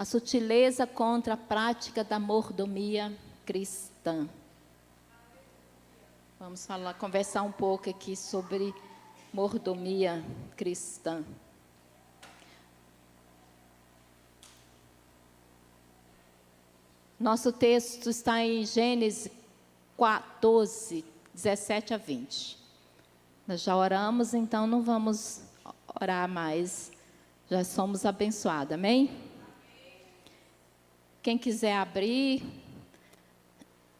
A sutileza contra a prática da mordomia cristã. Vamos conversar um pouco aqui sobre mordomia cristã. Nosso texto está em Gênesis 14, 17 a 20. Nós já oramos, então não vamos orar mais. Já somos abençoados, amém? Quem quiser abrir,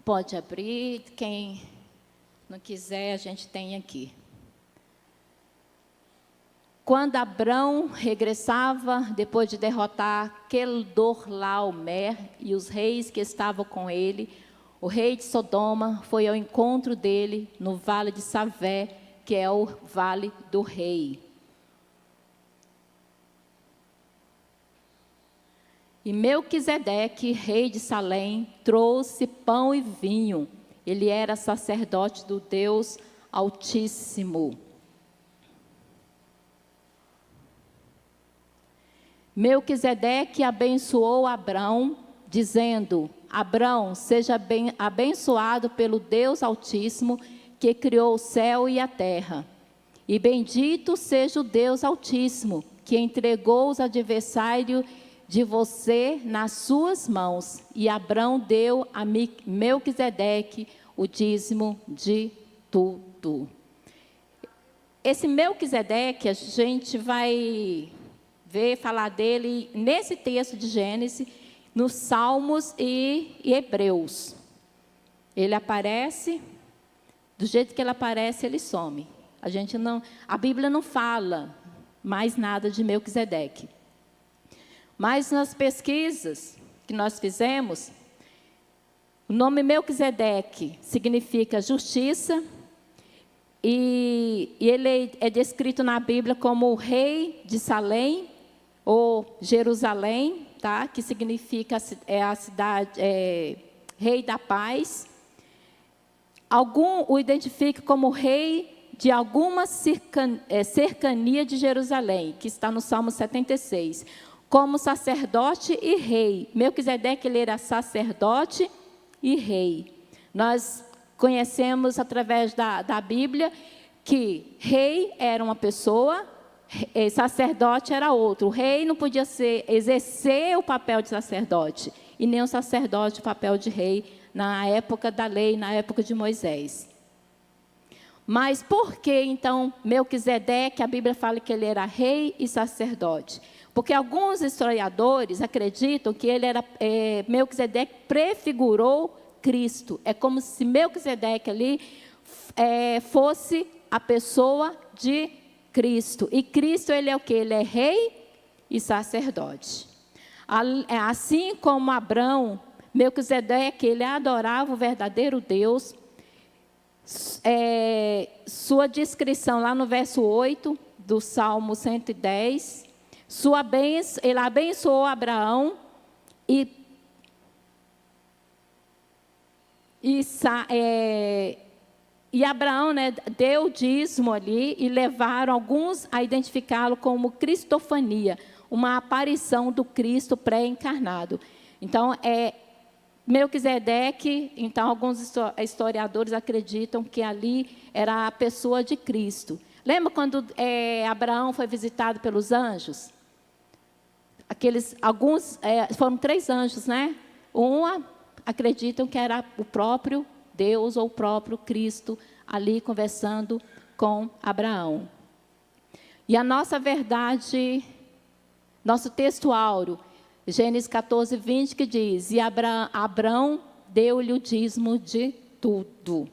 pode abrir. Quem não quiser, a gente tem aqui. Quando Abrão regressava, depois de derrotar Quedorlaomer e os reis que estavam com ele, o rei de Sodoma foi ao encontro dele no vale de Savé, que é o vale do rei. E Melquisedeque, rei de Salém, trouxe pão e vinho. Ele era sacerdote do Deus Altíssimo. Melquisedeque abençoou Abrão, dizendo: Abrão, seja abençoado pelo Deus Altíssimo, que criou o céu e a terra. E bendito seja o Deus Altíssimo, que entregou os adversários de você nas suas mãos. E Abrão deu a Melquisedeque o dízimo de tudo. Esse Melquisedeque, a gente vai falar dele nesse texto de Gênesis, nos Salmos e Hebreus. Ele aparece, do jeito que ele aparece, ele some. A Bíblia não fala mais nada de Melquisedeque. Mas nas pesquisas que nós fizemos, o nome Melquisedeque significa justiça, e ele é descrito na Bíblia como o rei de Salém, ou Jerusalém, tá? Que significa a cidade, rei da paz. Algum o identifica como rei de alguma cercania de Jerusalém, que está no Salmo 76, como sacerdote e rei. Melquisedeque, ele era sacerdote e rei. Nós conhecemos através da Bíblia que rei era uma pessoa, sacerdote era outro. O rei não podia exercer o papel de sacerdote, e nem o sacerdote o papel de rei na época da lei, na época de Moisés. Mas por que então Melquisedeque, a Bíblia fala que ele era rei e sacerdote? Porque alguns historiadores acreditam que Melquisedeque prefigurou Cristo. É como se Melquisedeque ali fosse a pessoa de Cristo. E Cristo, ele é o quê? Ele é rei e sacerdote. Assim como Abrão, Melquisedeque, ele adorava o verdadeiro Deus. Sua descrição lá no verso 8 do Salmo 110, ele abençoou Abraão e Abraão, né, deu o dízimo ali, e levaram alguns a identificá-lo como cristofania, uma aparição do Cristo pré-encarnado. Então, Melquisedeque, então alguns historiadores acreditam que ali era a pessoa de Cristo. Lembra quando Abraão foi visitado pelos anjos? Foram 3 anjos, né? Acreditam que era o próprio Deus ou o próprio Cristo ali conversando com Abraão. E a nossa verdade, nosso texto áureo, Gênesis 14, 20, que diz: e Abrão deu-lhe o dízimo de tudo.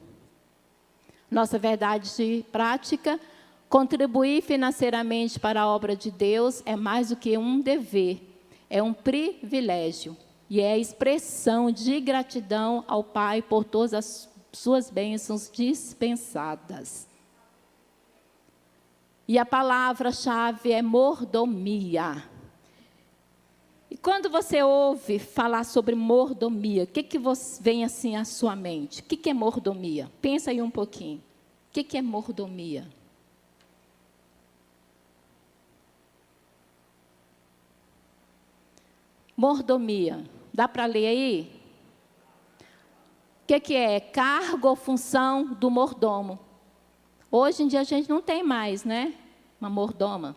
Nossa verdade prática: contribuir financeiramente para a obra de Deus é mais do que um dever, é um privilégio. E é a expressão de gratidão ao Pai por todas as suas bênçãos dispensadas. E a palavra-chave é mordomia. E quando você ouve falar sobre mordomia, o que vem assim à sua mente? O que é mordomia? Pensa aí um pouquinho. O que é mordomia? mordomia? Dá para ler aí? O que é? Cargo ou função do mordomo. Hoje em dia a gente não tem mais, né? Uma mordoma.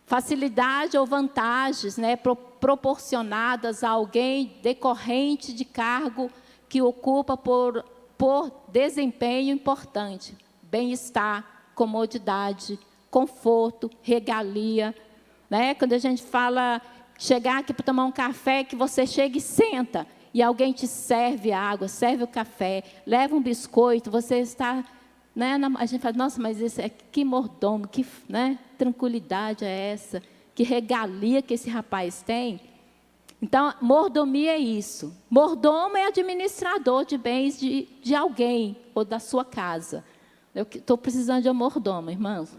Facilidade ou vantagens, né, proporcionadas a alguém decorrente de cargo que ocupa por desempenho importante. Bem-estar, comodidade, conforto, regalia. Né? Quando a gente fala, chegar aqui para tomar um café, que você chega e senta, e alguém te serve a água, serve o café, leva um biscoito, você está... Né, a gente fala, nossa, mas que mordomo, que, né, tranquilidade é essa, que regalia que esse rapaz tem. Então, mordomia é isso. Mordomo é administrador de bens de alguém ou da sua casa. Eu estou precisando de um mordomo, irmãos.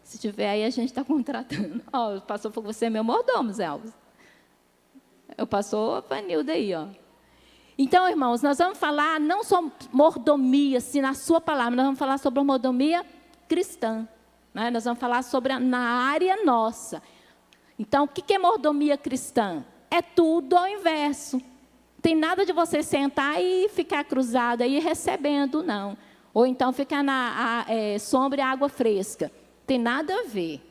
Se tiver aí, a gente está contratando. Ó, o pastor falou, você é meu mordomo, Zé Alves. Eu passou a Vanilda aí, ó. Então, irmãos, nós vamos falar não só mordomia, assim, na sua palavra, nós vamos falar sobre a mordomia cristã. Né? Nós vamos falar sobre na área nossa. Então, o que é mordomia cristã? É tudo ao inverso. Não tem nada de você sentar e ficar cruzado aí recebendo, não. Ou então ficar na sombra e água fresca. Não tem nada a ver.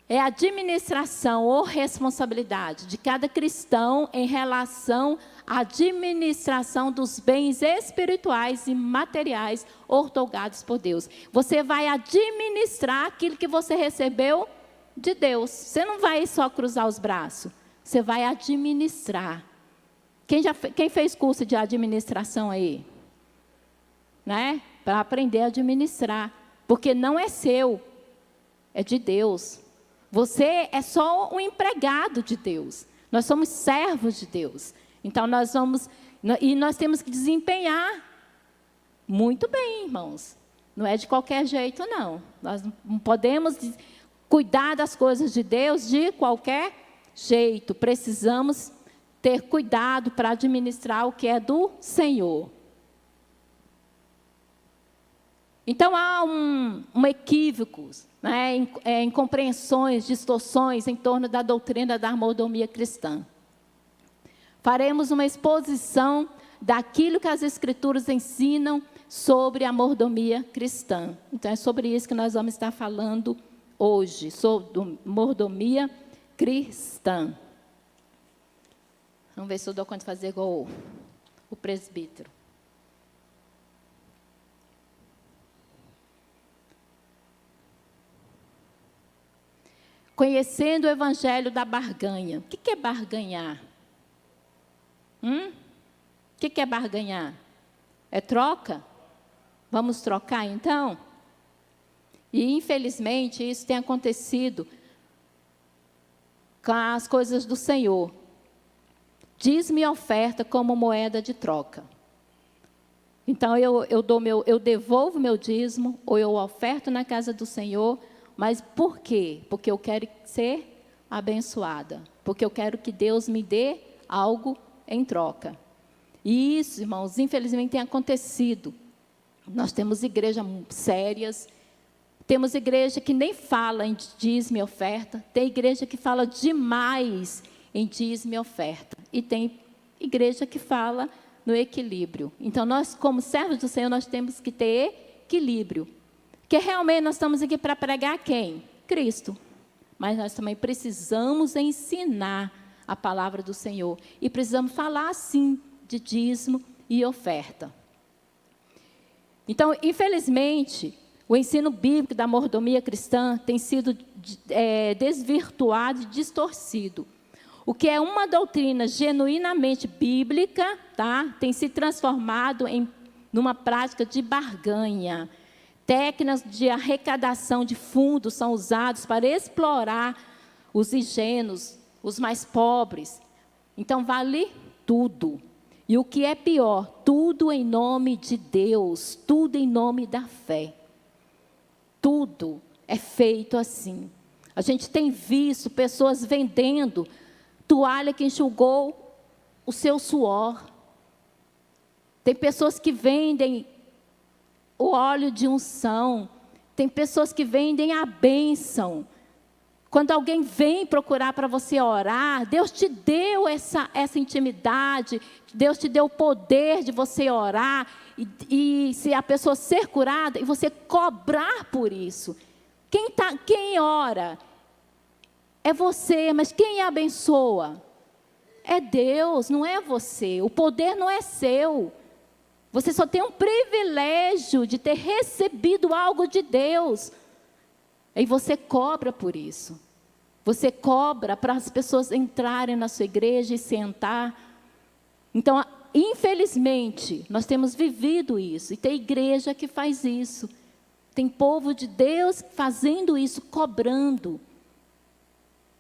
É a administração ou responsabilidade de cada cristão em relação à administração dos bens espirituais e materiais outorgados por Deus. Você vai administrar aquilo que você recebeu de Deus. Você não vai só cruzar os braços. Você vai administrar. Quem fez curso de administração aí? Né? Para aprender a administrar. Porque não é seu, é de Deus. Você é só um empregado de Deus. Nós somos servos de Deus. Então, nós temos que desempenhar muito bem, irmãos. Não é de qualquer jeito, não. Nós não podemos cuidar das coisas de Deus de qualquer jeito. Precisamos ter cuidado para administrar o que é do Senhor. Então, há um equívoco, né, incompreensões, distorções em torno da doutrina da mordomia cristã. Faremos uma exposição daquilo que as Escrituras ensinam sobre a mordomia cristã. Então, é sobre isso que nós vamos estar falando hoje, sobre mordomia cristã. Vamos ver se eu dou conta de fazer igual o presbítero. Conhecendo o evangelho da barganha. O que é barganhar? O que é barganhar? É troca? Vamos trocar, então? E, infelizmente, isso tem acontecido com as coisas do Senhor. Diz-me oferta como moeda de troca. Então, eu devolvo meu dízimo, ou eu oferto na casa do Senhor. Mas por quê? Porque eu quero ser abençoada. Porque eu quero que Deus me dê algo em troca. E isso, irmãos, infelizmente tem acontecido. Nós temos igrejas sérias. Temos igreja que nem fala em dízimo e oferta. Tem igreja que fala demais em dízimo e oferta. E tem igreja que fala no equilíbrio. Então, nós, como servos do Senhor, nós temos que ter equilíbrio. Porque realmente nós estamos aqui para pregar quem? Cristo. Mas nós também precisamos ensinar a palavra do Senhor. E precisamos falar, sim, de dízimo e oferta. Então, infelizmente, o ensino bíblico da mordomia cristã tem sido desvirtuado e distorcido. O que é uma doutrina genuinamente bíblica, tá? Tem se transformado numa prática de barganha. Técnicas de arrecadação de fundos são usadas para explorar os ingênuos, os mais pobres. Então, vale tudo. E o que é pior, tudo em nome de Deus, tudo em nome da fé. Tudo é feito assim. A gente tem visto pessoas vendendo toalha que enxugou o seu suor. Tem pessoas que vendem o óleo de unção. Tem pessoas que vendem a bênção Quando alguém vem procurar para você orar, Deus te deu essa intimidade, Deus te deu o poder de você orar, e se a pessoa ser curada, e você cobrar por isso. Quem ora é você, mas quem abençoa é Deus, não é você. O poder não é seu. Você só tem um privilégio de ter recebido algo de Deus. E você cobra por isso. Você cobra para as pessoas entrarem na sua igreja e sentar. Então, infelizmente, nós temos vivido isso. E tem igreja que faz isso. Tem povo de Deus fazendo isso, cobrando.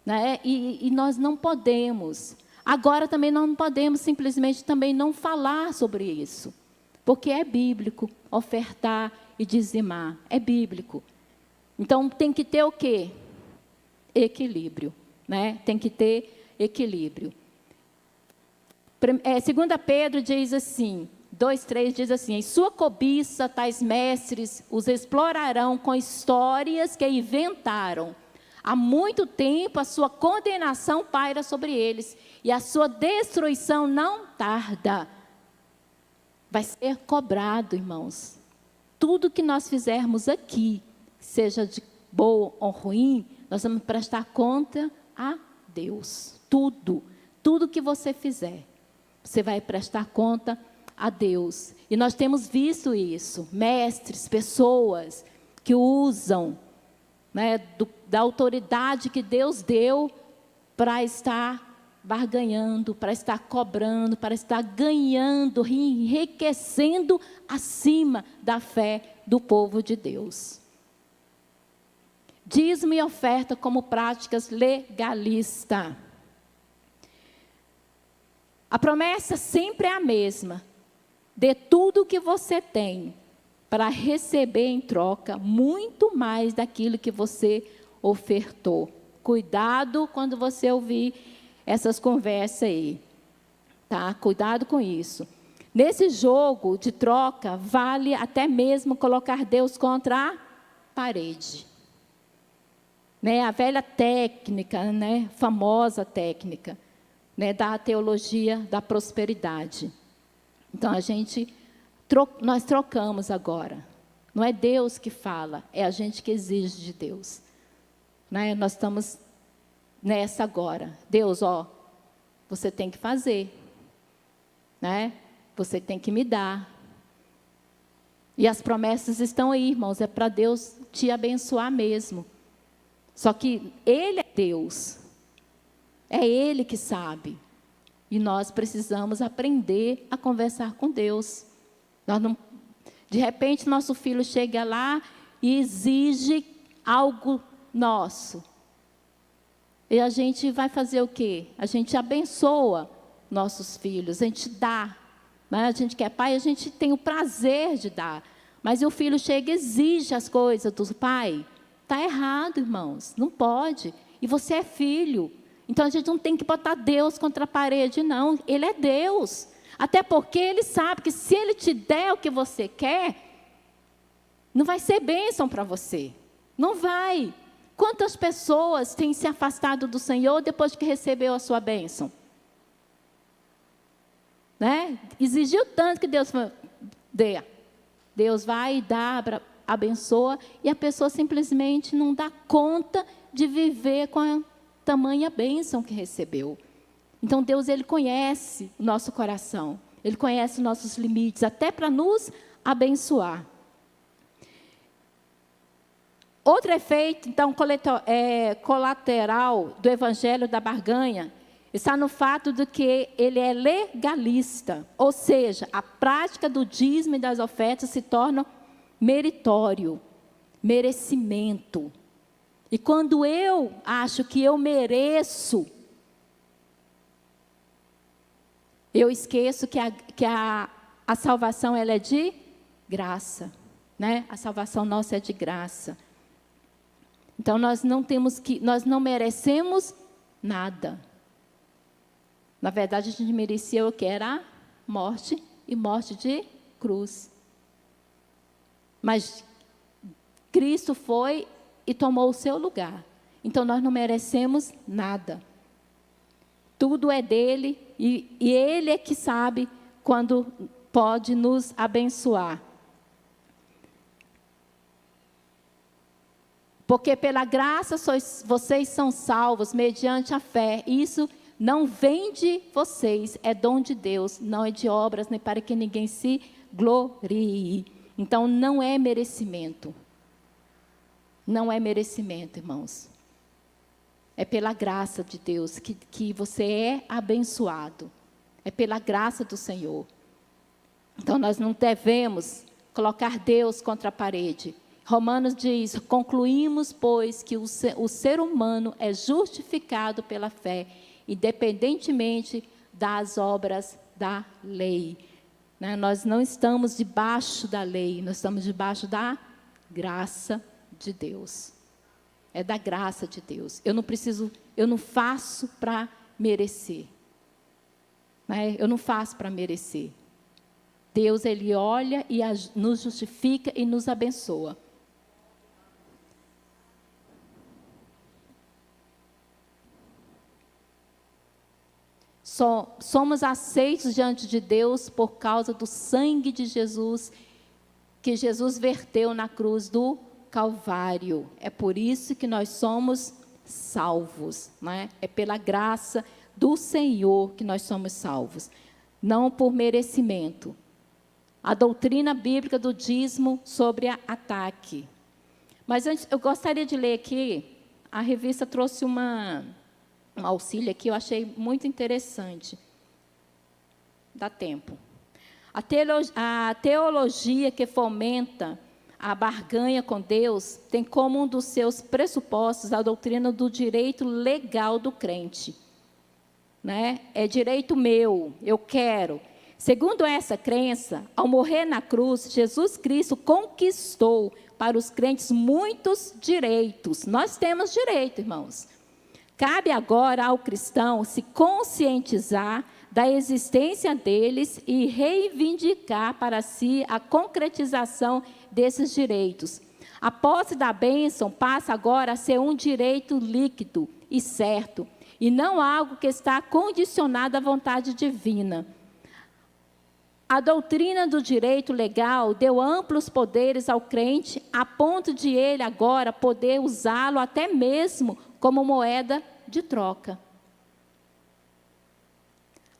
Né? E nós não podemos. Agora também nós não podemos simplesmente também não falar sobre isso. Porque é bíblico ofertar e dizimar. É bíblico. Então, tem que ter o quê? Equilíbrio, né? Tem que ter equilíbrio. 2 Pedro diz assim, 2:3 diz assim: em sua cobiça, tais mestres os explorarão com histórias que inventaram. Há muito tempo a sua condenação paira sobre eles, e a sua destruição não tarda. Vai ser cobrado, irmãos. Tudo que nós fizermos aqui, seja de boa ou ruim, nós vamos prestar conta a Deus. Tudo que você fizer, você vai prestar conta a Deus. E nós temos visto isso, mestres, pessoas que usam, né, da autoridade que Deus deu para estar barganhando, para estar cobrando, para estar ganhando, enriquecendo acima da fé do povo de Deus. Dízimo e oferta como práticas legalistas. A promessa sempre é a mesma. Dê tudo o que você tem para receber em troca muito mais daquilo que você ofertou. Cuidado quando você ouvir essas conversas aí. Tá? Cuidado com isso. Nesse jogo de troca, vale até mesmo colocar Deus contra a parede. Né, a velha técnica, né, famosa técnica, né, da teologia da prosperidade. Então, nós trocamos agora. Não é Deus que fala, é a gente que exige de Deus. Né, nós estamos nessa agora. Deus, você tem que fazer. Né, você tem que me dar. E as promessas estão aí, irmãos, é para Deus te abençoar mesmo. Só que Ele é Deus, é Ele que sabe, e nós precisamos aprender a conversar com Deus. De repente, nosso filho chega lá e exige algo nosso, e a gente vai fazer o quê? A gente abençoa nossos filhos, a gente dá, né? A gente que é pai, a gente tem o prazer de dar, mas o filho chega e exige as coisas do pai. Está errado, irmãos, não pode. E você é filho. Então, a gente não tem que botar Deus contra a parede, não. Ele é Deus. Até porque Ele sabe que se Ele te der o que você quer, não vai ser bênção para você. Não vai. Quantas pessoas têm se afastado do Senhor depois que recebeu a sua bênção? Né? Exigiu tanto que Deus dê. Deus vai e dá, abençoa, e a pessoa simplesmente não dá conta de viver com a tamanha bênção que recebeu. Então, Deus, Ele conhece o nosso coração, Ele conhece nossos limites, até para nos abençoar. Outro efeito, então, colateral do evangelho da barganha, está no fato de que ele é legalista, ou seja, a prática do dízimo e das ofertas se torna meritório, merecimento. E quando eu acho que eu mereço, eu esqueço que a salvação ela é de graça, né? A salvação nossa é de graça. Então nós não merecemos nada. Na verdade, a gente merecia o que era morte, e morte de cruz. Mas Cristo foi e tomou o seu lugar. Então nós não merecemos nada. Tudo é dele e ele é que sabe quando pode nos abençoar. Porque pela graça vocês são salvos mediante a fé. Isso não vem de vocês, é dom de Deus, não é de obras, nem para que ninguém se glorie. Então não é merecimento. Não é merecimento, irmãos. É pela graça de Deus que você é abençoado. É pela graça do Senhor. Então nós não devemos colocar Deus contra a parede. Romanos diz, concluímos, pois, que o ser humano é justificado pela fé, independentemente das obras da lei. Né? Nós não estamos debaixo da lei, nós estamos debaixo da graça de Deus. É da graça de Deus. Eu não faço para merecer. Né? Eu não faço para merecer. Deus, Ele olha e nos justifica e nos abençoa. Somos aceitos diante de Deus por causa do sangue de Jesus, que Jesus verteu na cruz do Calvário. É por isso que nós somos salvos, né? É pela graça do Senhor que nós somos salvos, não por merecimento. A doutrina bíblica do dízimo sobre ataque. Mas antes, eu gostaria de ler aqui, a revista trouxe um auxílio aqui, eu achei muito interessante. Dá tempo. A teologia que fomenta a barganha com Deus tem como um dos seus pressupostos a doutrina do direito legal do crente. Né? É direito meu, eu quero. Segundo essa crença, ao morrer na cruz, Jesus Cristo conquistou para os crentes muitos direitos. Nós temos direito, irmãos. Cabe agora ao cristão se conscientizar da existência deles e reivindicar para si a concretização desses direitos. A posse da bênção passa agora a ser um direito líquido e certo, e não algo que está condicionado à vontade divina. A doutrina do direito legal deu amplos poderes ao crente, a ponto de ele agora poder usá-lo até mesmo como moeda de troca.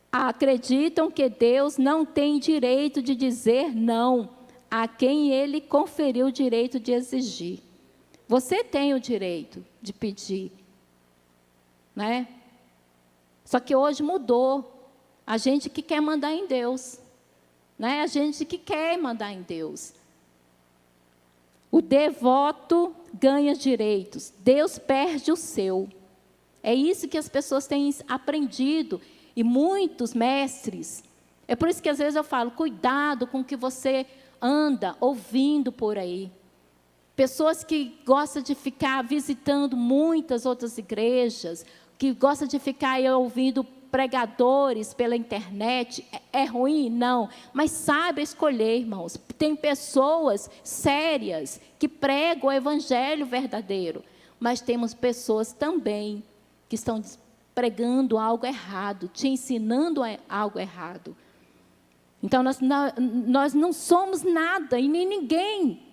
Acreditam que Deus não tem direito de dizer não a quem ele conferiu o direito de exigir. Você tem o direito de pedir, né? Só que hoje mudou. A gente que quer mandar em Deus, né? A gente que quer mandar em Deus. O devoto ganha direitos, Deus perde o seu. É isso que as pessoas têm aprendido, e muitos mestres. É por isso que às vezes eu falo, cuidado com o que você anda ouvindo por aí. Pessoas que gostam de ficar visitando muitas outras igrejas, que gostam de ficar aí ouvindo pregadores pela internet, é ruim? Não, mas saiba escolher, irmãos. Tem pessoas sérias que pregam o evangelho verdadeiro, mas temos pessoas também que estão pregando algo errado, te ensinando algo errado. Então, nós não somos nada e nem ninguém.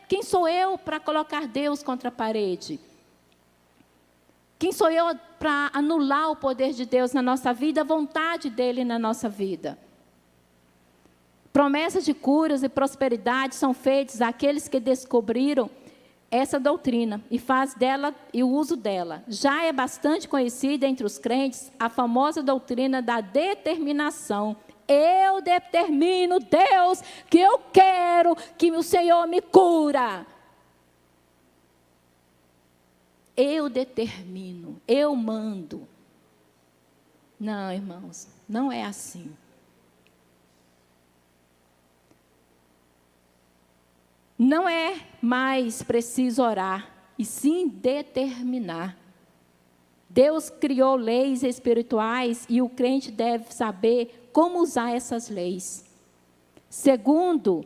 Quem sou eu para colocar Deus contra a parede? Quem sou eu para anular o poder de Deus na nossa vida, a vontade dEle na nossa vida? Promessas de curas e prosperidade são feitas àqueles que descobriram essa doutrina e faz dela e o uso dela. Já é bastante conhecida entre os crentes a famosa doutrina da determinação. Eu determino, Deus, que eu quero que o Senhor me cura. Eu determino, eu mando. Não, irmãos, não é assim. Não é mais preciso orar, e sim determinar. Deus criou leis espirituais e o crente deve saber como usar essas leis. Segundo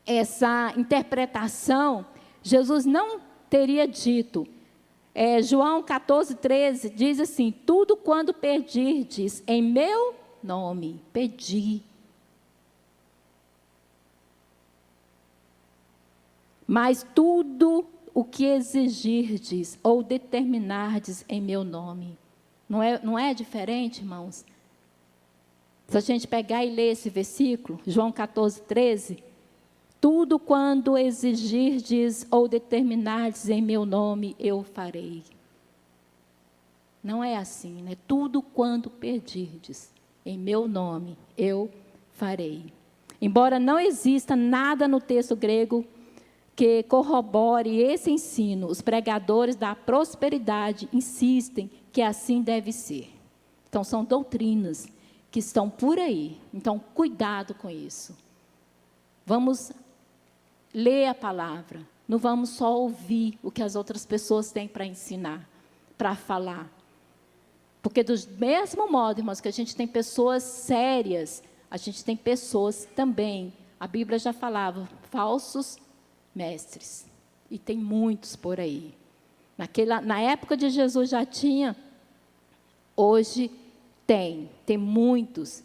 essa interpretação, Jesus não teria dito, João 14:13 diz assim: tudo quando pedirdes em meu nome, pedi. Mas tudo o que exigirdes ou determinardes em meu nome. Não é diferente, irmãos? Se a gente pegar e ler esse versículo, João 14:13, tudo quando exigirdes ou determinardes em meu nome, eu farei. Não é assim, né? Tudo quando pedirdes em meu nome, eu farei. Embora não exista nada no texto grego que corrobore esse ensino, os pregadores da prosperidade insistem que assim deve ser. Então, são doutrinas que estão por aí. Então, cuidado com isso. Vamos ler a palavra. Não vamos só ouvir o que as outras pessoas têm para ensinar, para falar. Porque do mesmo modo, irmãos, que a gente tem pessoas sérias, a gente tem pessoas também, a Bíblia já falava, falsos mestres. E tem muitos por aí. Na época de Jesus já tinha, hoje tem muitos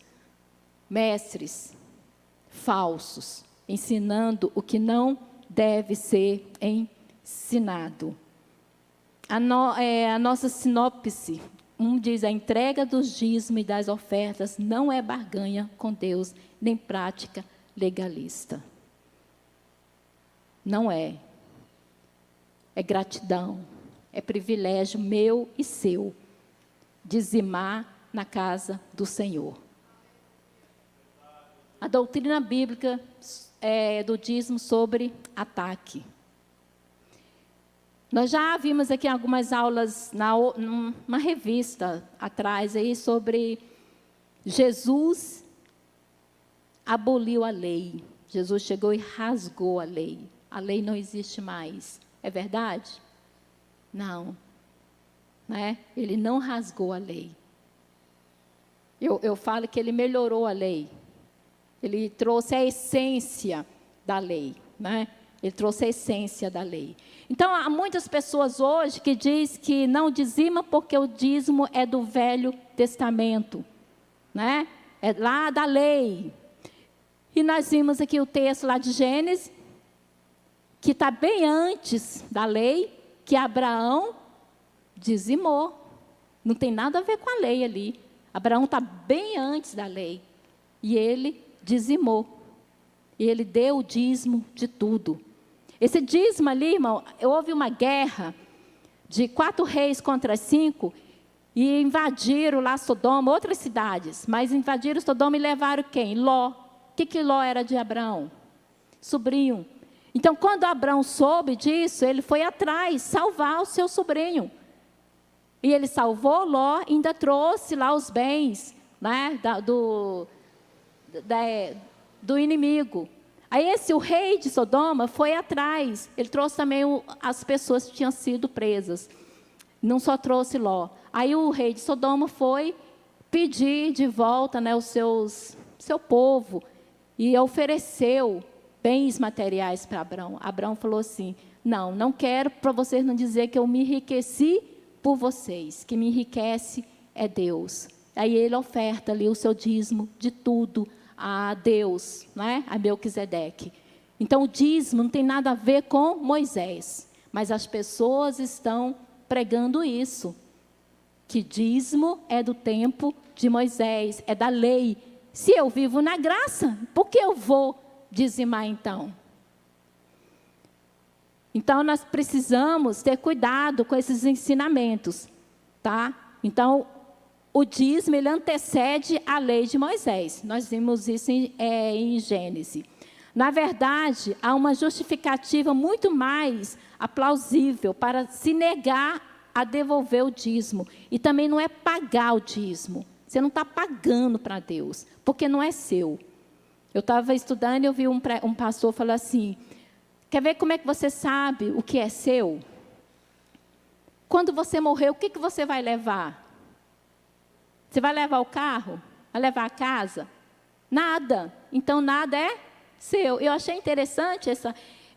mestres falsos, ensinando o que não deve ser ensinado. A nossa sinopse, diz, a entrega dos dízimos e das ofertas não é barganha com Deus, nem prática legalista. Não é. É gratidão, é privilégio meu e seu, dizimar na casa do Senhor. A doutrina bíblica do dízimo sobre ataque. Nós já vimos aqui algumas aulas, numa revista atrás, aí, sobre Jesus aboliu a lei. Jesus chegou e rasgou a lei. A lei não existe mais. É verdade? Não. Né? Ele não rasgou a lei. Eu falo que ele melhorou a lei. Ele trouxe a essência da lei. Né? Ele trouxe a essência da lei. Então, há muitas pessoas hoje que dizem que não dizima porque o dízimo é do Velho Testamento. Né? É lá da lei. E nós vimos aqui o texto lá de Gênesis, que está bem antes da lei, que Abraão dizimou. Não tem nada a ver com a lei ali. Abraão está bem antes da lei. E ele dizimou. E ele deu o dízimo de tudo. Esse dízimo ali, irmão, houve uma guerra de 4 reis contra 5, e invadiram lá Sodoma, outras cidades, mas invadiram Sodoma e levaram quem? Ló. O que Ló era de Abraão? Sobrinho. Então, quando Abraão soube disso, ele foi atrás, salvar o seu sobrinho. E ele salvou Ló, ainda trouxe lá os bens, né, do inimigo. Aí o rei de Sodoma foi atrás, ele trouxe também as pessoas que tinham sido presas. Não só trouxe Ló. Aí o rei de Sodoma foi pedir de volta, né, seu povo, e ofereceu bens materiais para Abraão. Abraão falou assim: não quero para vocês não dizer que eu me enriqueci por vocês, que me enriquece é Deus. Aí ele oferta ali o seu dízimo de tudo a Deus, né? A Melquisedeque. Então o dízimo não tem nada a ver com Moisés, mas as pessoas estão pregando isso, que dízimo é do tempo de Moisés, é da lei. Se eu vivo na graça, por que eu vou dizimar então? Então nós precisamos ter cuidado com esses ensinamentos, tá? Então o dízimo, ele antecede a lei de Moisés. Nós vimos isso em Gênesis. Na verdade, há uma justificativa muito mais plausível para se negar a devolver o dízimo. E também não é pagar o dízimo. Você não está pagando para Deus, porque não é seu. Eu estava estudando e eu vi um pastor falar assim: quer ver como é que você sabe o que é seu? Quando você morrer, o que você vai levar? Você vai levar o carro? Vai levar a casa? Nada. Então, nada é seu. Eu achei interessante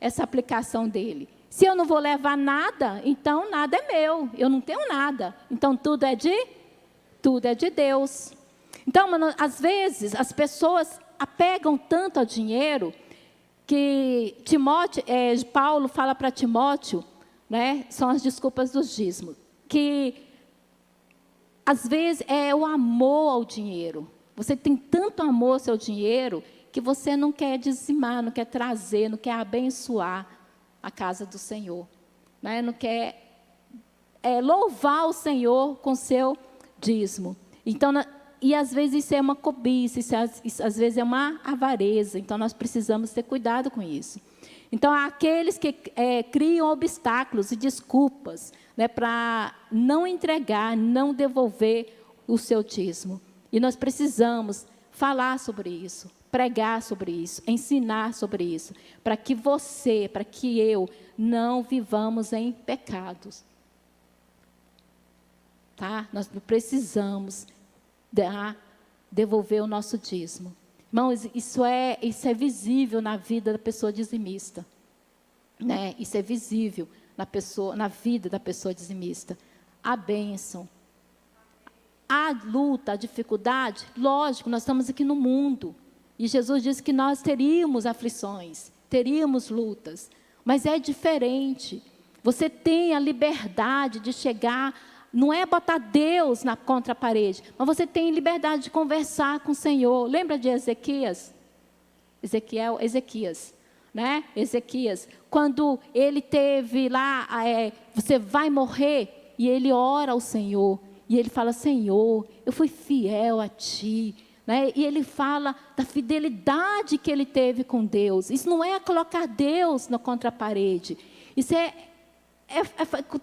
essa aplicação dele. Se eu não vou levar nada, então nada é meu. Eu não tenho nada. Então tudo é de Deus. Então, mano, às vezes as pessoas apegam tanto ao dinheiro que Paulo fala para Timóteo, né? São as desculpas dos dízimos, que às vezes é o amor ao dinheiro. Você tem tanto amor ao seu dinheiro que você não quer dizimar, não quer trazer, não quer abençoar a casa do Senhor, né? Não quer louvar o Senhor com seu dízimo. Então, e às vezes isso é uma cobiça, isso às vezes é uma avareza. Então nós precisamos ter cuidado com isso. Então, há aqueles que criam obstáculos e desculpas, né, para não entregar, não devolver o seu dízimo. E nós precisamos falar sobre isso, pregar sobre isso, ensinar sobre isso, para que você, para que eu, não vivamos em pecados. Tá? Nós precisamos devolver o nosso dízimo. Irmãos, isso é visível na vida da pessoa dizimista, né? Isso é visível na vida da pessoa dizimista. A bênção, a luta, a dificuldade, lógico, nós estamos aqui no mundo. E Jesus disse que nós teríamos aflições, teríamos lutas. Mas é diferente. Você tem a liberdade de chegar, não é botar Deus contra a parede, mas você tem liberdade de conversar com o Senhor. Lembra de Ezequias, né? Ezequias, quando ele teve lá, você vai morrer, e ele ora ao Senhor, e ele fala: Senhor, eu fui fiel a Ti, né? E ele fala da fidelidade que ele teve com Deus. Isso não é colocar Deus contra a parede, isso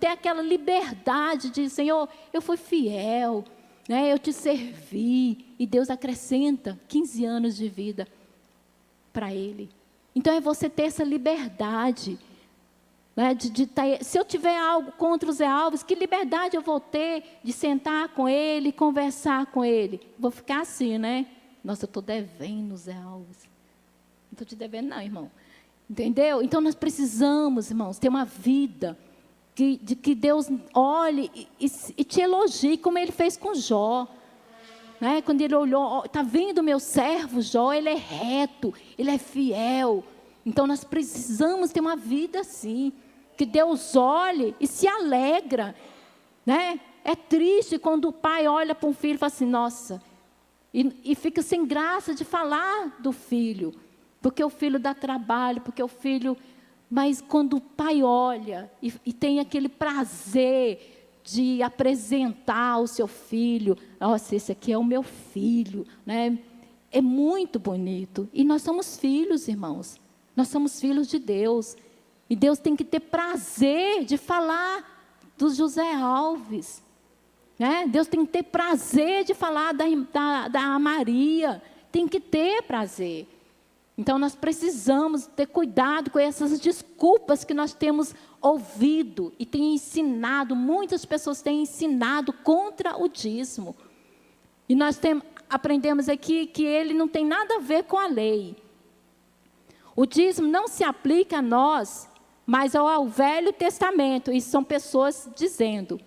ter aquela liberdade de: Senhor, eu fui fiel, né? Eu te servi, e Deus acrescenta 15 anos de vida para ele. Então é você ter essa liberdade, né? Se eu tiver algo contra o Zé Alves, que liberdade eu vou ter de sentar com ele, conversar com ele? Vou ficar assim, né? Nossa, eu estou devendo o Zé Alves. Não estou te devendo não, irmão. Entendeu? Então nós precisamos, irmãos, ter uma vida de que Deus olhe e te elogie, como Ele fez com Jó. Né? Quando Ele olhou: está vendo meu servo Jó, ele é reto, ele é fiel. Então nós precisamos ter uma vida assim, que Deus olhe e se alegra. Né? É triste quando o pai olha para um filho e fala assim: nossa, e fica sem graça de falar do filho, porque o filho dá trabalho, porque o filho... Mas quando o pai olha e tem aquele prazer de apresentar o seu filho: nossa, esse aqui é o meu filho, né? É muito bonito. E nós somos filhos, irmãos. Nós somos filhos de Deus. E Deus tem que ter prazer de falar do José Alves, né? Deus tem que ter prazer de falar da Maria. Tem que ter prazer. Então, nós precisamos ter cuidado com essas desculpas que nós temos ouvido e tem ensinado, muitas pessoas têm ensinado contra o dízimo. E nós aprendemos aqui que ele não tem nada a ver com a lei. O dízimo não se aplica a nós, mas ao Velho Testamento. Isso são pessoas dizendo.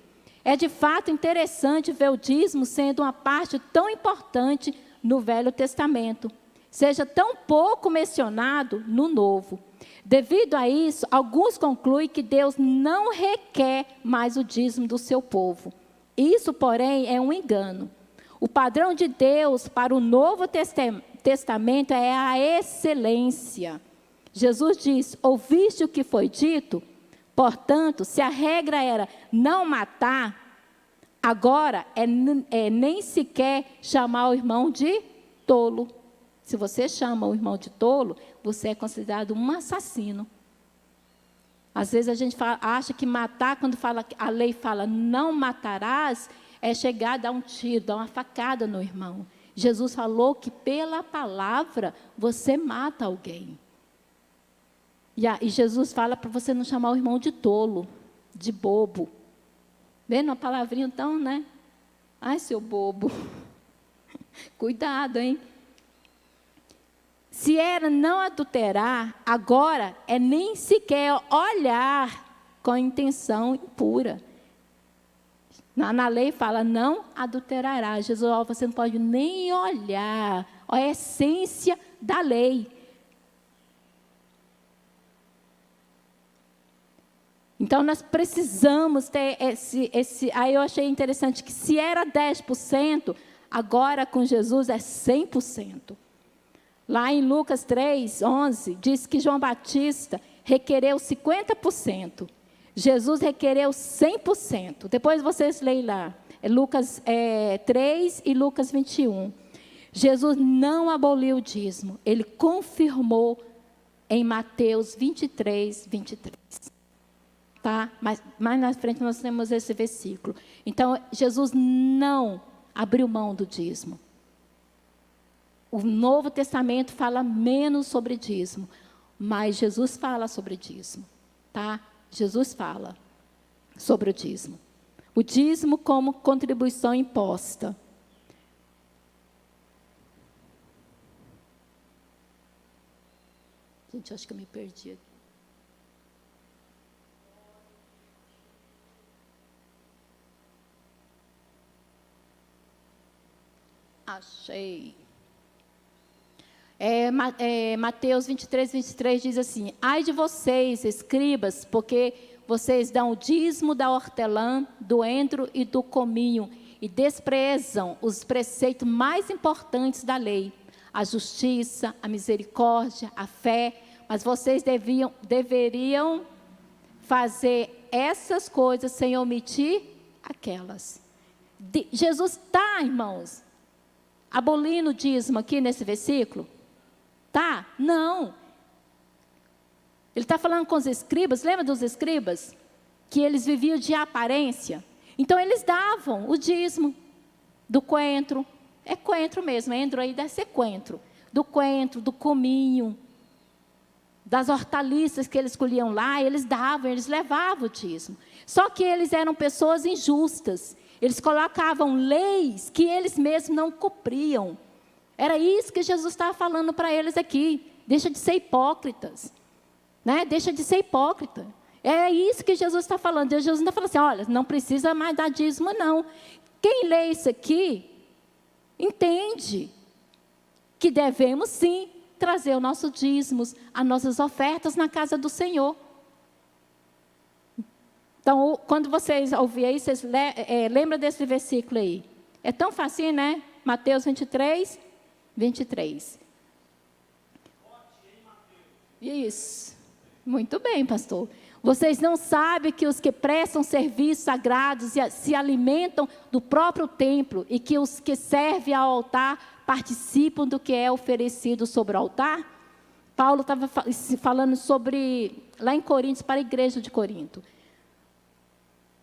É de fato interessante ver o dízimo sendo uma parte tão importante no Velho Testamento, seja tão pouco mencionado no Novo. Devido a isso, alguns concluem que Deus não requer mais o dízimo do seu povo. Isso, porém, é um engano. O padrão de Deus para o Novo Testamento é a excelência. Jesus diz: ouviste o que foi dito? Portanto, se a regra era não matar, agora nem sequer chamar o irmão de tolo. Se você chama o irmão de tolo, você é considerado um assassino. Às vezes a gente acha que matar, quando a lei fala não matarás, é chegar a dar um tiro, dar uma facada no irmão. Jesus falou que pela palavra você mata alguém. E Jesus fala para você não chamar o irmão de tolo, de bobo. Vendo uma palavrinha então, né? Ai, seu bobo. Cuidado, hein? Se era não adulterar, agora é nem sequer olhar com intenção impura. Na lei fala, não adulterará. Jesus, você não pode nem olhar a essência da lei. Então, nós precisamos ter esse... Aí eu achei interessante que se era 10%, agora com Jesus é 100%. Lá em Lucas 3:11, diz que João Batista requereu 50%. Jesus requereu 100%. Depois vocês leem lá. É Lucas 3 e Lucas 21. Jesus não aboliu o dízimo. Ele confirmou em Mateus 23:23. Tá? Mas mais na frente nós temos esse versículo. Então, Jesus não abriu mão do dízimo. O Novo Testamento fala menos sobre dízimo, mas Jesus fala sobre dízimo, tá? Jesus fala sobre o dízimo. O dízimo como contribuição imposta. Gente, acho que eu me perdi aqui. Achei. Mateus 23:23 diz assim: ai de vocês, escribas, porque vocês dão o dízimo da hortelã, do endro e do cominho, e desprezam os preceitos mais importantes da lei, a justiça, a misericórdia, a fé, mas vocês deveriam fazer essas coisas sem omitir aquelas. Jesus está, irmãos, abolindo o dízimo aqui nesse versículo? Tá? Não. Ele está falando com os escribas, lembra dos escribas? Que eles viviam de aparência. Então, eles davam o dízimo do coentro. É coentro mesmo, endro aí deve ser coentro. Do coentro, do cominho, das hortaliças que eles colhiam lá, eles davam, eles levavam o dízimo. Só que eles eram pessoas injustas. Eles colocavam leis que eles mesmos não cumpriam. Era isso que Jesus estava falando para eles aqui. Deixa de ser hipócritas. Né? Deixa de ser hipócrita. É isso que Jesus está falando. Jesus não está falando assim, olha, não precisa mais dar dízimo, não. Quem lê isso aqui, entende que devemos sim trazer os nossos dízimos, as nossas ofertas na casa do Senhor. Então, quando vocês ouvirem isso, vocês lembram desse versículo aí. É tão facinho, né? Mateus 23:23. Isso. Muito bem, pastor. Vocês não sabem que os que prestam serviços sagrados se alimentam do próprio templo e que os que servem ao altar participam do que é oferecido sobre o altar? Paulo estava falando sobre, lá em Coríntios, para a igreja de Corinto.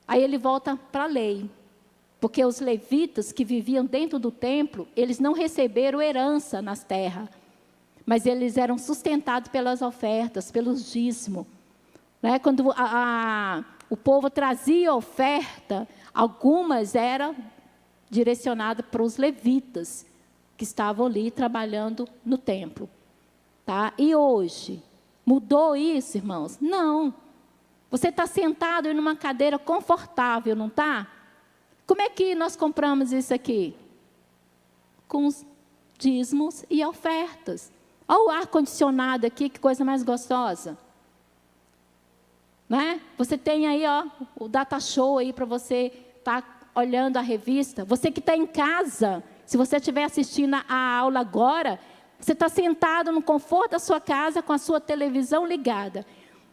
Aí ele volta para a lei, porque os levitas que viviam dentro do templo, eles não receberam herança nas terras, mas eles eram sustentados pelas ofertas, pelos dízimos. Né? Quando o povo trazia oferta, algumas eram direcionadas para os levitas, que estavam ali trabalhando no templo. Tá? E hoje, mudou isso, irmãos? Não. Você está sentado em uma cadeira confortável, não está? Como é que nós compramos isso aqui? Com os dízimos e ofertas. Olha o ar-condicionado aqui, que coisa mais gostosa. Né? Você tem aí o data show aí para você estar olhando a revista. Você que está em casa, se você estiver assistindo a aula agora, você está sentado no conforto da sua casa com a sua televisão ligada.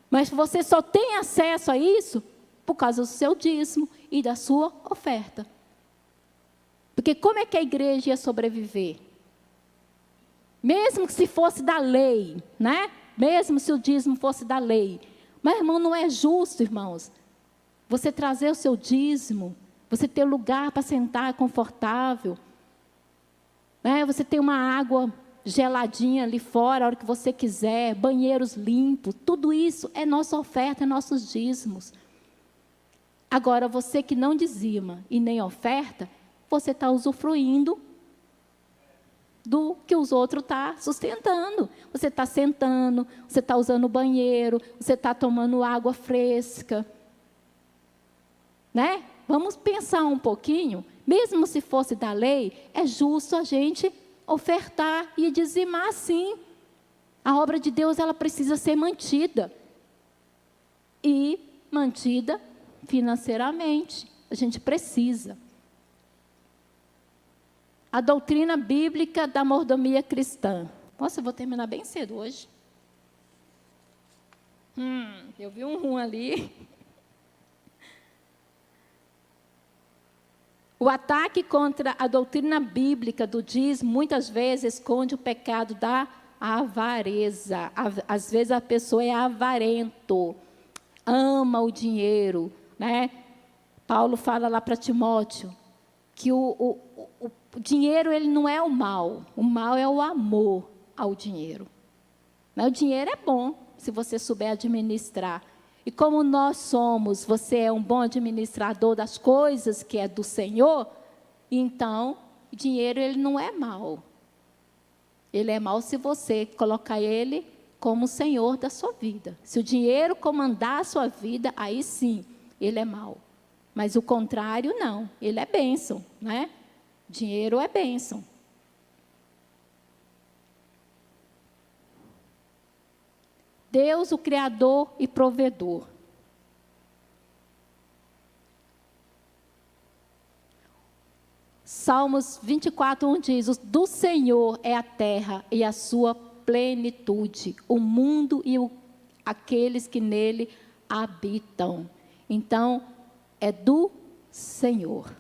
Mas você só tem acesso a isso por causa do seu dízimo e da sua oferta. Porque como é que a igreja ia sobreviver? Mesmo que se fosse da lei, né? Mesmo se o dízimo fosse da lei. Mas, irmão, não é justo, irmãos, você trazer o seu dízimo, você ter lugar para sentar confortável, né? Você ter uma água geladinha ali fora, a hora que você quiser, banheiros limpos, tudo isso é nossa oferta, é nossos dízimos. Agora, você que não dizima e nem oferta, você está usufruindo do que os outros estão sustentando. Você está sentando, você está usando o banheiro, você está tomando água fresca. Né? Vamos pensar um pouquinho. Mesmo se fosse da lei, é justo a gente ofertar e dizimar, sim. A obra de Deus, ela precisa ser mantida. E mantida financeiramente. A gente precisa. A doutrina bíblica da mordomia cristã. Nossa, eu vou terminar bem cedo hoje. Eu vi um rum ali. O ataque contra a doutrina bíblica do dízimo, muitas vezes, esconde o pecado da avareza. Às vezes a pessoa é avarento, ama o dinheiro, né? Paulo fala lá para Timóteo que o dinheiro, ele não é o mal é o amor ao dinheiro. Mas o dinheiro é bom, se você souber administrar. E como nós somos, você é um bom administrador das coisas que é do Senhor, então, o dinheiro, ele não é mal. Ele é mal se você colocar ele como o Senhor da sua vida. Se o dinheiro comandar a sua vida, aí sim, ele é mal. Mas o contrário, não. Ele é bênção, né? Dinheiro é bênção. Deus, o Criador e provedor. Salmos 24:1 diz: do Senhor é a terra e a sua plenitude, o mundo e aqueles que nele habitam. Então, é do Senhor,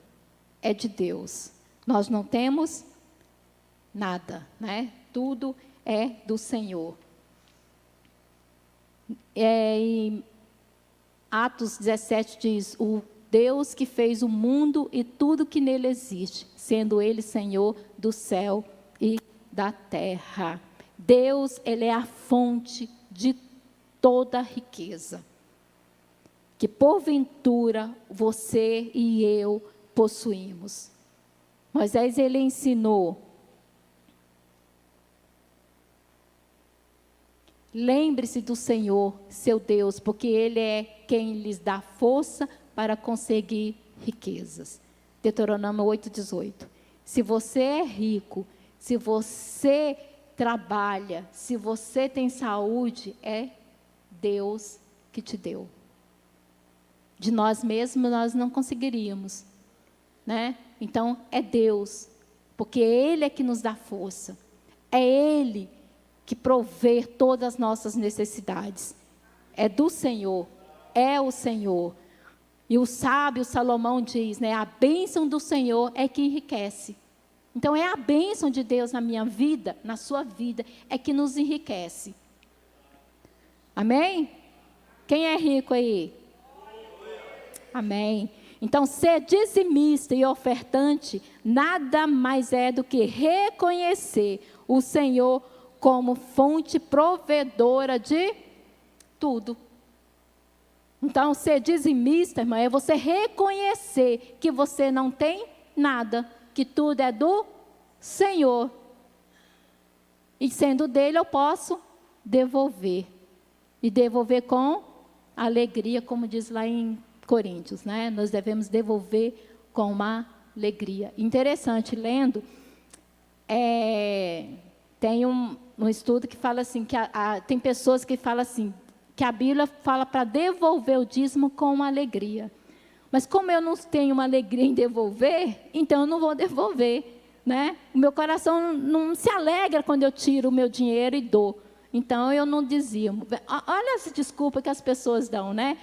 é de Deus. Nós não temos nada, né? Tudo é do Senhor. Em Atos 17 diz: o Deus que fez o mundo e tudo que nele existe, sendo ele Senhor do céu e da terra. Deus, ele é a fonte de toda a riqueza, que porventura você e eu possuímos. Moisés, ele ensinou: lembre-se do Senhor, seu Deus, porque ele é quem lhes dá força para conseguir riquezas. Deuteronômio 8:18. Se você é rico, se você trabalha, se você tem saúde, é Deus que te deu. De nós mesmos nós não conseguiríamos, né? Então é Deus, porque Ele é que nos dá força. É Ele que provê todas as nossas necessidades. É do Senhor, é o Senhor. E o sábio Salomão diz, né, a bênção do Senhor é que enriquece. Então é a bênção de Deus na minha vida, na sua vida, é que nos enriquece. Amém? Quem é rico aí? Amém. Então, ser dizimista e ofertante nada mais é do que reconhecer o Senhor como fonte provedora de tudo. Então, ser dizimista, irmã, é você reconhecer que você não tem nada, que tudo é do Senhor. E sendo dele, eu posso devolver. E devolver com alegria, como diz lá em Coríntios, né? Nós devemos devolver com uma alegria. Interessante, lendo, tem um estudo que fala assim, que tem pessoas que falam assim, que a Bíblia fala para devolver o dízimo com uma alegria. Mas como eu não tenho uma alegria em devolver, então eu não vou devolver, né? O meu coração não se alegra quando eu tiro o meu dinheiro e dou. Então eu não dizimo. Olha essa desculpa que as pessoas dão, né?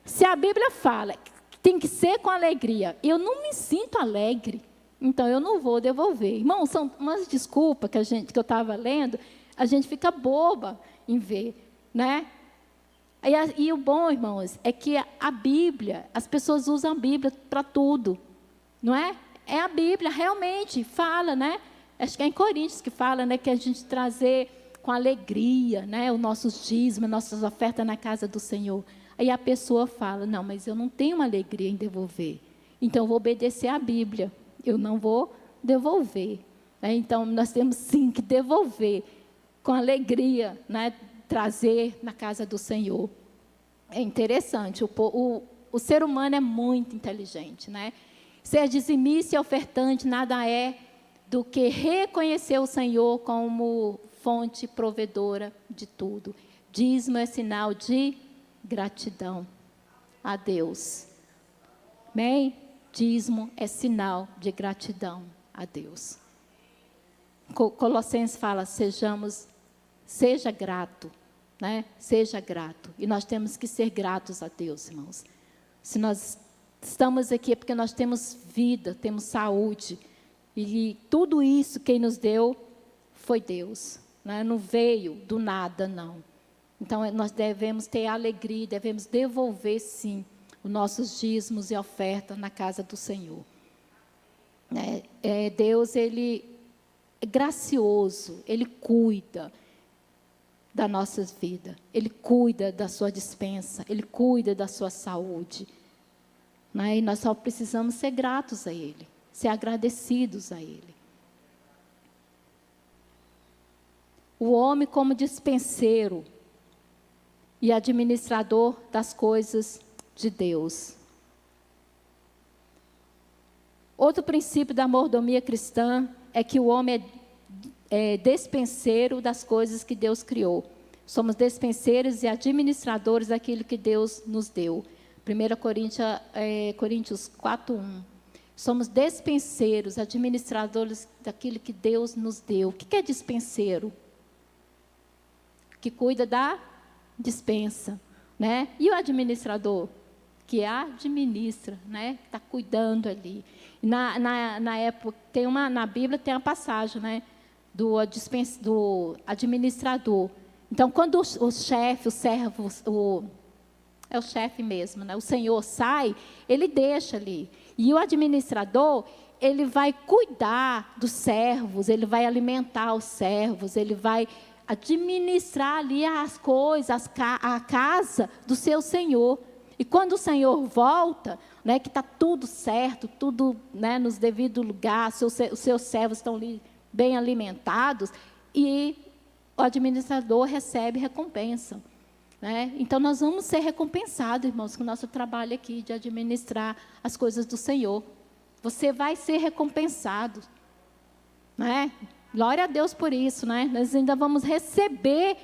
Se a Bíblia fala que tem que ser com alegria, eu não me sinto alegre, então eu não vou devolver. Irmão, são umas desculpas que eu estava lendo, a gente fica boba em ver, né? E o bom, irmãos, é que a Bíblia, as pessoas usam a Bíblia para tudo, não é? É a Bíblia, realmente, fala, né? Acho que é em Coríntios que fala, né, que a gente trazer com alegria, né, os nossos dízimos, nossas ofertas na casa do Senhor. Aí a pessoa fala, não, mas eu não tenho uma alegria em devolver, então eu vou obedecer à Bíblia, eu não vou devolver. né? Então, nós temos sim que devolver com alegria, né? Trazer na casa do Senhor. É interessante, o ser humano é muito inteligente, né? Ser dizimista e ofertante nada é do que reconhecer o Senhor como fonte provedora de tudo. Dízimo é sinal de gratidão a Deus. Amém? Dízimo é sinal de gratidão a Deus. Colossenses fala, seja grato, né? Seja grato. E nós temos que ser gratos a Deus, irmãos. Se nós estamos aqui é porque nós temos vida, temos saúde. E tudo isso quem nos deu foi Deus, né? Não veio do nada, não. Então, nós devemos ter alegria, devemos devolver, sim, os nossos dízimos e ofertas na casa do Senhor. Deus, Ele é gracioso, Ele cuida da nossa vida, Ele cuida da sua despensa, Ele cuida da sua saúde. Né? E nós só precisamos ser gratos a Ele, ser agradecidos a Ele. O homem como dispenseiro e administrador das coisas de Deus. Outro princípio da mordomia cristã é que o homem é despenseiro das coisas que Deus criou. Somos despenseiros e administradores daquilo que Deus nos deu. 1 Coríntios 4:1. Somos despenseiros, administradores daquilo que Deus nos deu. O que é dispenseiro? Que cuida da dispensa, né? E o administrador? Que administra, né? Está cuidando ali. Na época, na Bíblia tem uma passagem, né? Do administrador. Então, quando o chefe, o servo, é o chefe mesmo, né? O senhor sai, ele deixa ali. E o administrador, ele vai cuidar dos servos, ele vai alimentar os servos, ele vai administrar ali as coisas, a casa do seu senhor. E quando o Senhor volta, né, que está tudo certo, tudo, né, nos devidos lugares, os seus servos estão ali bem alimentados, e o administrador recebe recompensa. Né? Então, nós vamos ser recompensados, irmãos, com o nosso trabalho aqui de administrar as coisas do Senhor. Você vai ser recompensado. Né? Glória a Deus por isso. Né? Nós ainda vamos receber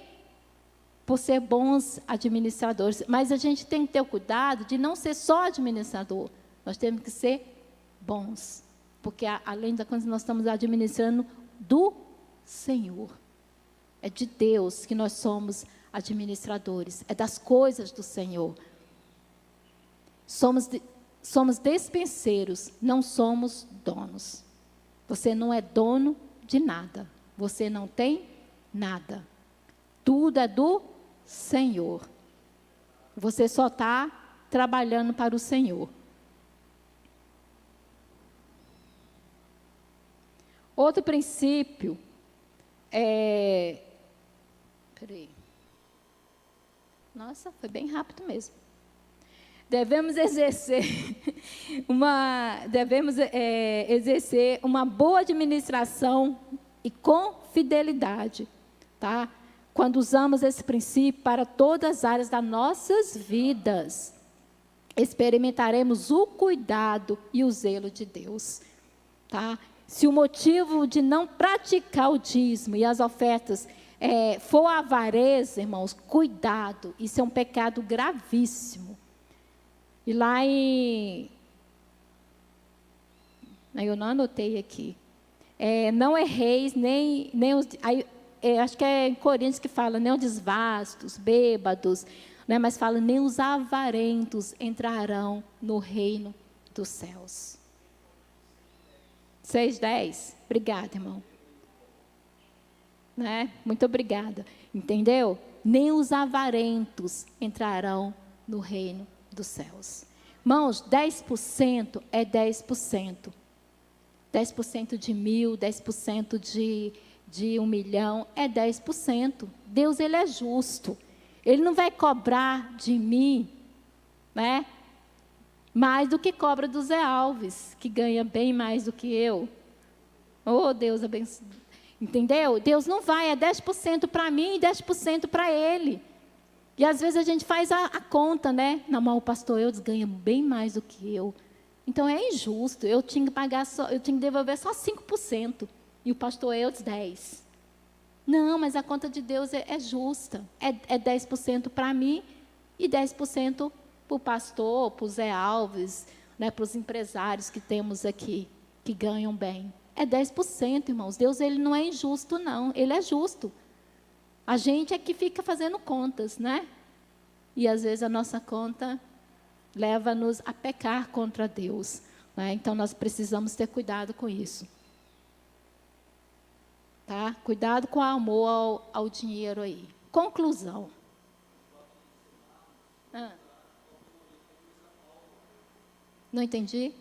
por ser bons administradores. Mas a gente tem que ter o cuidado de não ser só administrador. Nós temos que ser bons. Porque, além da coisa, nós estamos administrando do Senhor. É de Deus que nós somos administradores. É das coisas do Senhor. Somos despenseiros, não somos donos. Você não é dono de nada. Você não tem nada. Tudo é do Senhor. Você só está trabalhando para o Senhor. Outro princípio é... Peraí. Nossa, foi bem rápido mesmo. Devemos exercer uma boa administração e com fidelidade, tá? Quando usamos esse princípio para todas as áreas das nossas vidas, experimentaremos o cuidado e o zelo de Deus, tá? Se o motivo de não praticar o dízimo e as ofertas for a avareza, irmãos, cuidado, isso é um pecado gravíssimo. E lá eu não anotei aqui, não erreis, nem os... acho que é em Coríntios que fala, nem os desvastos, bêbados, né, mas fala, nem os avarentos entrarão no reino dos céus. 6:10, obrigada, irmão. Né? Muito obrigada, entendeu? Nem os avarentos entrarão no reino dos céus. Irmãos, 10% é 10%. 10% de 1.000, 10% de 1 milhão é 10%. Deus, Ele é justo. Ele não vai cobrar de mim, né, mais do que cobra do Zé Alves, que ganha bem mais do que eu. Oh, Deus abençoe. Entendeu? Deus não vai, é 10% para mim e 10% para ele. E às vezes a gente faz a conta, né? Não, mas o pastor Eudes ganha bem mais do que eu. Então é injusto, eu tinha que devolver só 5%. E o pastor Eudes 10%. Não, mas a conta de Deus é justa. É 10% para mim e 10% para o pastor, para o Zé Alves, né, para os empresários que temos aqui, que ganham bem. É 10%, irmãos. Deus, ele não é injusto, não. Ele é justo. A gente é que fica fazendo contas, né? E às vezes a nossa conta leva-nos a pecar contra Deus, né? Então nós precisamos ter cuidado com isso. Tá? Cuidado com o amor ao dinheiro aí. Conclusão. Não entendi?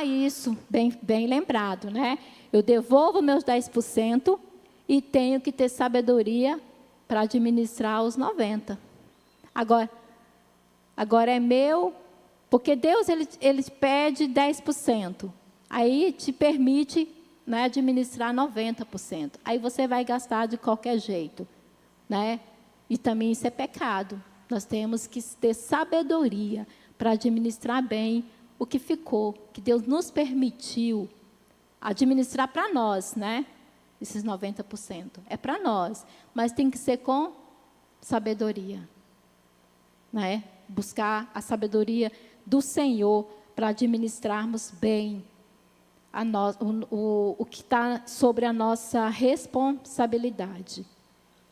Isso, bem lembrado, né? Eu devolvo meus 10% e tenho que ter sabedoria para administrar os 90%. Agora é meu, porque Deus ele pede 10%. Aí te permite, né, administrar 90%. Aí você vai gastar de qualquer jeito, né? E também isso é pecado. Nós temos que ter sabedoria para administrar bem o que ficou, que Deus nos permitiu administrar para nós, né? Esses 90%. É para nós, mas tem que ser com sabedoria, né? Buscar a sabedoria do Senhor para administrarmos bem o que está sobre a nossa responsabilidade.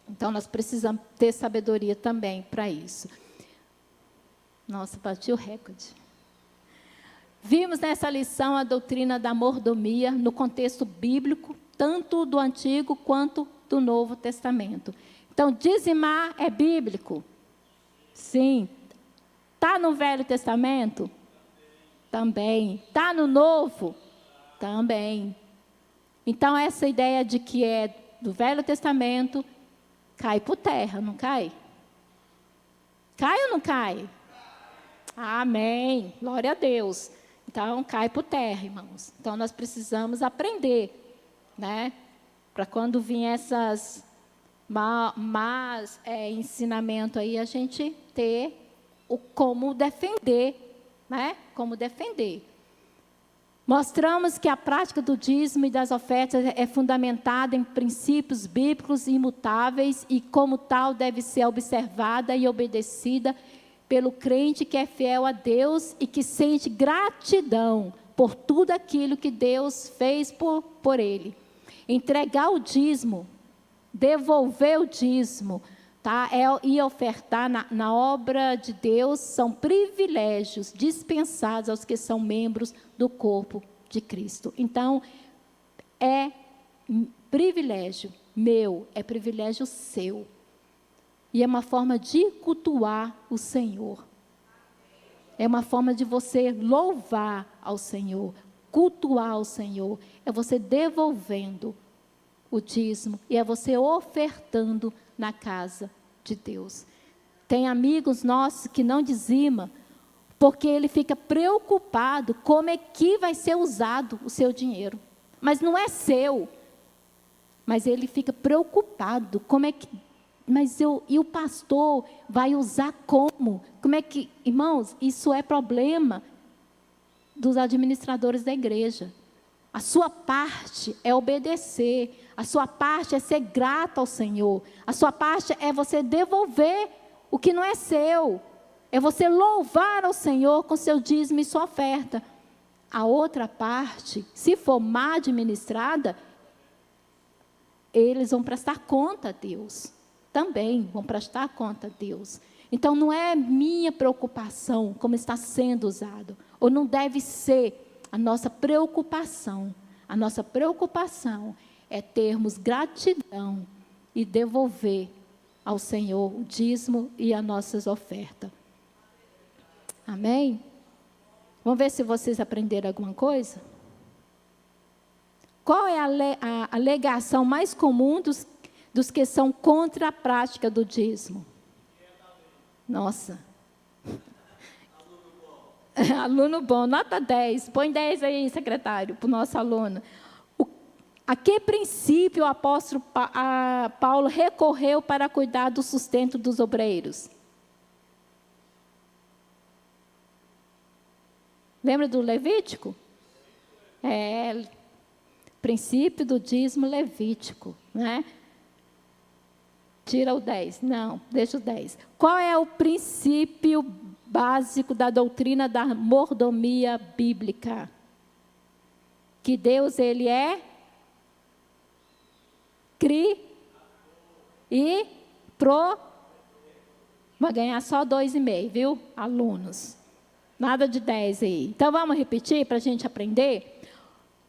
Então, nós precisamos ter sabedoria também para isso. Nossa, bati o recorde. Vimos nessa lição a doutrina da mordomia no contexto bíblico, tanto do Antigo quanto do Novo Testamento. Então, dizimar é bíblico? Sim. Está no Velho Testamento? Também. Está no Novo? Também. Então, essa ideia de que é do Velho Testamento cai por terra, não cai? Cai ou não cai? Amém. Glória a Deus. Então, cai por terra, irmãos. Então, nós precisamos aprender, né? Para quando vir essas ensinamento aí, a gente ter como defender, né? Como defender. Mostramos que a prática do dízimo e das ofertas é fundamentada em princípios bíblicos imutáveis e, como tal, deve ser observada e obedecida pelo crente que é fiel a Deus e que sente gratidão por tudo aquilo que Deus fez por ele. Entregar o dízimo, devolver o dízimo, tá? E ofertar na obra de Deus são privilégios dispensados aos que são membros do corpo de Cristo. Então, é privilégio meu, é privilégio seu. E é uma forma de cultuar o Senhor. É uma forma de você louvar ao Senhor, cultuar ao Senhor. É você devolvendo o dízimo e é você ofertando na casa de Deus. Tem amigos nossos que não dizimam, porque ele fica preocupado como é que vai ser usado o seu dinheiro. Mas não é seu. Mas ele fica preocupado, como é que... e o pastor vai usar como? Como é que... Irmãos, isso é problema dos administradores da igreja. A sua parte é obedecer. A sua parte é ser grato ao Senhor. A sua parte é você devolver o que não é seu. É você louvar ao Senhor com seu dízimo e sua oferta. A outra parte, se for mal administrada, eles vão prestar conta a Deus. Também vão prestar conta a Deus. Então, não é minha preocupação como está sendo usado. Ou não deve ser a nossa preocupação. A nossa preocupação é termos gratidão e devolver ao Senhor o dízimo e as nossas ofertas. Amém? Vamos ver se vocês aprenderam alguma coisa? Qual é a alegação mais comum dos que são contra a prática do dízimo? Nossa. Aluno bom, nota 10. Põe 10 aí, secretário, para o nosso aluno. A que princípio o apóstolo Paulo recorreu para cuidar do sustento dos obreiros? Lembra do Levítico? Princípio do dízimo levítico, né? Tira o 10. Não, deixa o 10. Qual é o princípio básico da doutrina da mordomia bíblica? Que Deus, Ele é e vai ganhar só 2,5, viu, alunos? Nada de 10 aí. Então, vamos repetir para a gente aprender?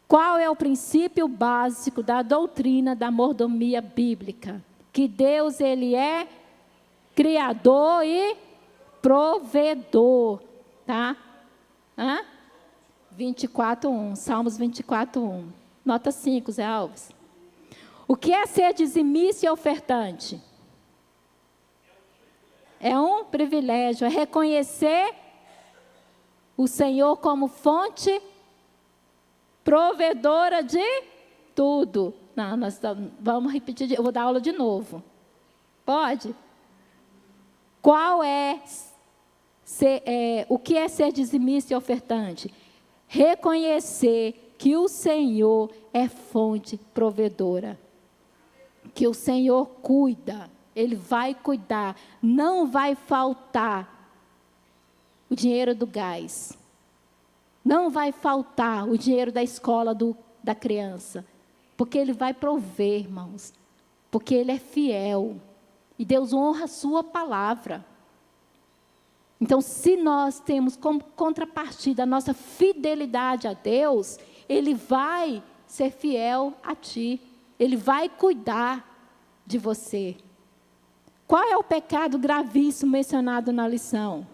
Qual é o princípio básico da doutrina da mordomia bíblica? Que Deus, Ele é criador e provedor, tá? 24:1, Salmos 24:1. Nota 5, Zé Alves. O que é ser dizimista e ofertante? É um privilégio, é reconhecer o Senhor como fonte provedora de tudo. Não, nós vamos repetir, eu vou dar aula de novo. Pode? Qual o que é ser dizimista e ofertante? Reconhecer que o Senhor é fonte provedora. Que o Senhor cuida, Ele vai cuidar, não vai faltar o dinheiro do gás, não vai faltar o dinheiro da escola da criança, porque Ele vai prover, irmãos, porque Ele é fiel, e Deus honra a sua palavra. Então, se nós temos como contrapartida a nossa fidelidade a Deus, Ele vai ser fiel a ti. Ele vai cuidar de você. Qual é o pecado gravíssimo mencionado na lição?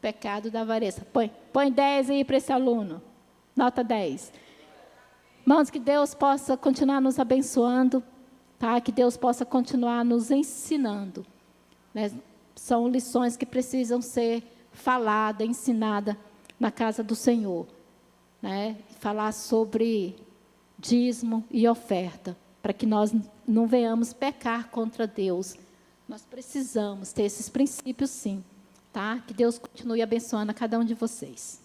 Pecado da avareza. Põe 10 aí para esse aluno. Nota 10. Irmãos, que Deus possa continuar nos abençoando, tá? Que Deus possa continuar nos ensinando. Né? São lições que precisam ser faladas, ensinadas na casa do Senhor. Né? Falar sobre dízimo e oferta, para que nós não venhamos pecar contra Deus. Nós precisamos ter esses princípios, sim, tá? Que Deus continue abençoando a cada um de vocês.